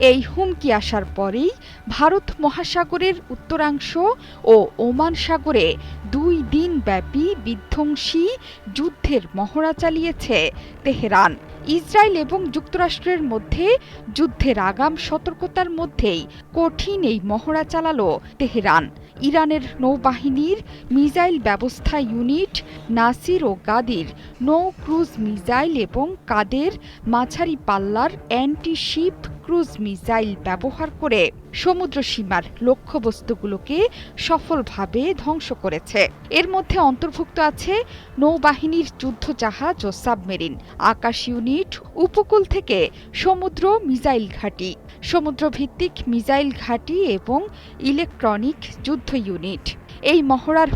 এই হুমকি আসার পরেই ভারত মহাসাগরের উত্তরাংশ ও ওমান সাগরে 2 দিনব্যাপী বিধ্বংসী যুদ্ধের মহড়া চালিয়েছে তেহরান। ইসরায়েল এবং যুক্তরাষ্ট্রের মধ্যে যুদ্ধের আগাম সতর্কতার মধ্যেই কঠিন এই মহড়া চালালো তেহরান। ইরানের নৌবাহিনীর মিসাইল ব্যবস্থা ইউনিট নাসির ও গাদির নৌ ক্রুজ মিসাইল এবং কাদের মাঝারি পাল্লার অ্যান্টি শিপ ক্রুজ মিসাইল ব্যবহার করে সমুদ্রসীমার লক্ষ্যবস্তুগুলোকে সফলভাবে ধ্বংস করেছে। এর মধ্যে অন্তর্ভুক্ত আছে নৌবাহিনীর যুদ্ধজাহাজ ও সাবমেরিন, আকাশ ইউনিট, উপকূল থেকে সমুদ্র মিসাইল ঘাঁটি, সমুদ্রভিত্তিক মিসাইল ঘাঁটি এবং ইলেকট্রনিক যুদ্ধ ইউনিট। এই মহড়ার